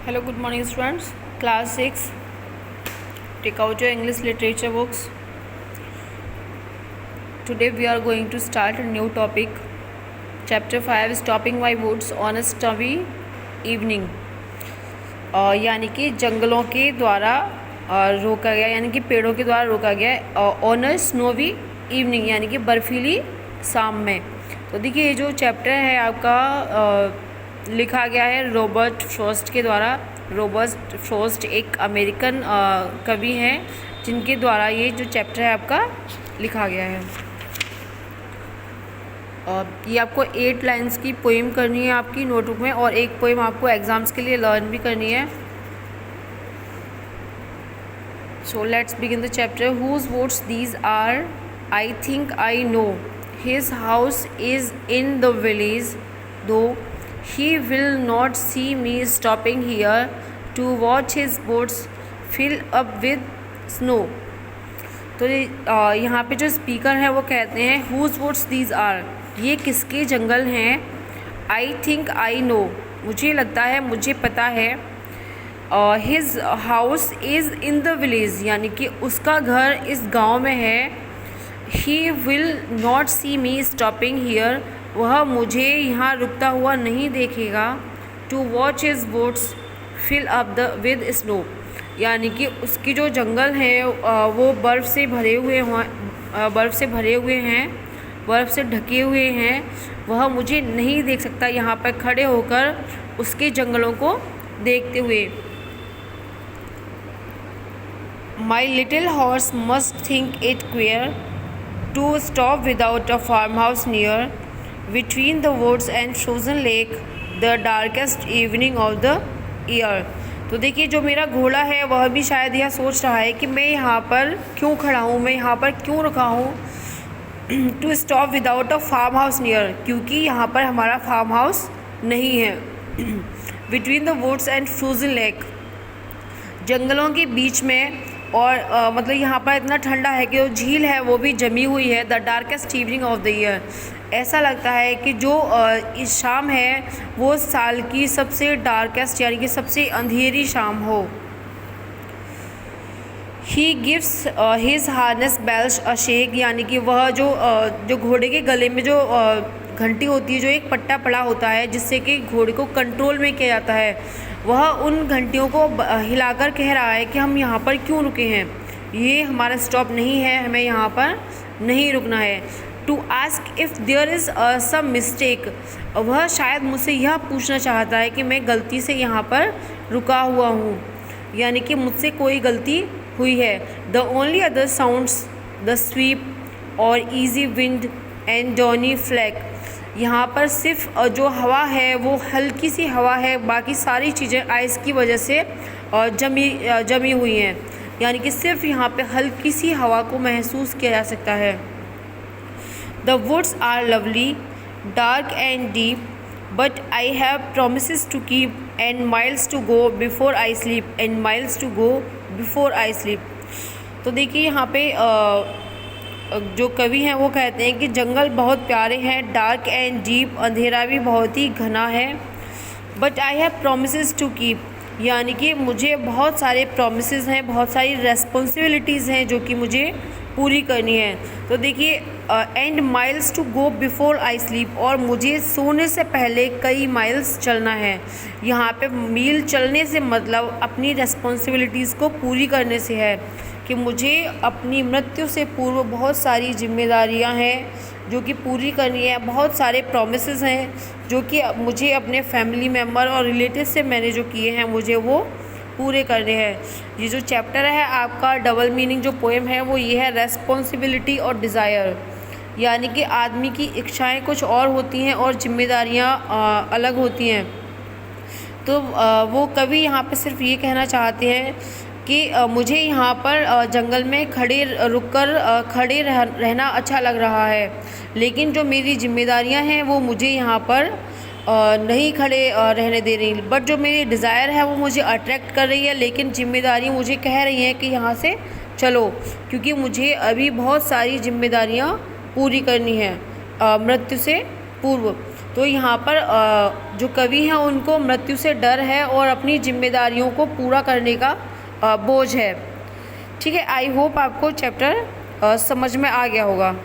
Hello, good morning, students. Class 6. Take out your English literature books. Today we are going to start a new topic. Chapter 5 Stopping by woods on a snowy evening. यानी कि जंगलों के द्वारा रोका गया, यानी कि पेड़ों के द्वारा रोका गया ऑन अ स्नोवी इवनिंग, यानी कि बर्फीली शाम में। तो देखिए ये जो चैप्टर है आपका लिखा गया है रॉबर्ट फ्रॉस्ट के द्वारा। रॉबर्ट फ्रॉस्ट एक अमेरिकन कवि हैं जिनके द्वारा ये जो चैप्टर है आपका लिखा गया है। ये आपको 8 लाइन्स की पोइम करनी है आपकी नोटबुक में, और एक पोइम आपको एग्ज़ाम्स के लिए लर्न भी करनी है। So let's begin the chapter. Whose woods these are, I think I know, his house is in the village, though he will not see me stopping here to watch his boats fill up with snow। तो यहाँ पे जो speaker है वो कहते हैं whose woods these are, ये किसके जंगल हैं। I think I know, मुझे लगता है, मुझे पता है। his house is in the village, यानी कि उसका घर इस गांव में है। he will not see me stopping here, वह मुझे यहाँ रुकता हुआ नहीं देखेगा। To watch his woods fill up the with snow, यानी कि उसकी जो जंगल हैं वो बर्फ़ से भरे हुए हैं, बर्फ़ से ढके हुए हैं। वह मुझे नहीं देख सकता यहाँ पर खड़े होकर उसके जंगलों को देखते हुए। My little horse must think it queer to stop without a farmhouse near Between the woods and frozen lake, the darkest evening of the year। तो देखिए जो मेरा घोड़ा है वह भी शायद यह सोच रहा है कि मैं यहाँ पर क्यों खड़ा हूँ, मैं यहाँ पर क्यों रुका हूँ। To stop without a farmhouse near, क्योंकि यहाँ पर हमारा फार्म हाउस नहीं है। Between the woods and frozen lake, जंगलों के बीच में, और मतलब यहाँ पर इतना ठंडा है कि जो झील है वो भी जमी हुई है। The darkest evening of the year, ऐसा लगता है कि जो इस शाम है वो साल की सबसे डार्केस्ट, यानी कि सबसे अंधेरी शाम हो। He gives his harness bells a shake, यानी कि वह जो घोड़े के गले में जो घंटी होती है, जो एक पट्टा पड़ा होता है जिससे कि घोड़े को कंट्रोल में किया जाता है, वह उन घंटियों को हिलाकर कह रहा है कि हम यहाँ पर क्यों रुके हैं, ये हमारा स्टॉप नहीं है, हमें यहाँ पर नहीं रुकना है। To ask if there is some mistake, वह शायद मुझसे यह पूछना चाहता है कि मैं गलती से यहाँ पर रुका हुआ हूँ, यानी कि मुझसे कोई गलती हुई है। The only other sounds the SVEEP और ईजी विंड एंड डॉनी फ्लैक, यहाँ पर सिर्फ जो हवा है वो हल्की सी हवा है, बाकी सारी चीज़ें आइस की वजह से जमी हुई हैं, यानी कि सिर्फ यहाँ पे हल्की सी हवा को महसूस किया जा सकता है। The woods are lovely dark and deep, but I have promises to keep and miles to go before I sleep, and miles to go before I sleep. तो देखिए यहाँ पे जो कवि हैं वो कहते हैं कि जंगल बहुत प्यारे हैं, डार्क एंड डीप, अंधेरा भी बहुत ही घना है। But I have promises to keep, यानी कि मुझे बहुत सारे प्रोमिसेस हैं, बहुत सारी रेस्पॉन्सिबिलिटीज़ हैं जो कि मुझे पूरी करनी है। तो देखिए and miles to go before I sleep, और मुझे सोने से पहले कई माइल्स चलना है। यहाँ पे मील चलने से मतलब अपनी रेस्पॉन्सिबिलिटीज़ को पूरी करने से है कि मुझे अपनी मृत्यु से पूर्व बहुत सारी जिम्मेदारियां हैं जो कि पूरी करनी है, बहुत सारे प्रॉमिसेस हैं जो कि मुझे अपने फैमिली मेम्बर और रिलेटिव से मैंने जो किए हैं मुझे वो पूरे करने हैं। ये जो चैप्टर है आपका डबल मीनिंग जो पोएम है वो ये है रेस्पॉन्सिबिलिटी और डिज़ायर, यानी कि आदमी की इच्छाएं कुछ और होती हैं और जिम्मेदारियां अलग होती हैं। तो वो कवि यहाँ पे सिर्फ ये कहना चाहते हैं कि मुझे यहाँ पर जंगल में खड़े रहना अच्छा लग रहा है, लेकिन जो मेरी जिम्मेदारियाँ हैं वो मुझे यहाँ पर नहीं खड़े रहने दे रही। बट जो मेरी डिज़ायर है वो मुझे अट्रैक्ट कर रही है, लेकिन जिम्मेदारी मुझे कह रही हैं कि यहाँ से चलो, क्योंकि मुझे अभी बहुत सारी जिम्मेदारियाँ पूरी करनी है मृत्यु से पूर्व। तो यहाँ पर जो कवि हैं उनको मृत्यु से डर है और अपनी जिम्मेदारियों को पूरा करने का बोझ है। ठीक है, आई होप आपको चैप्टर समझ में आ गया होगा।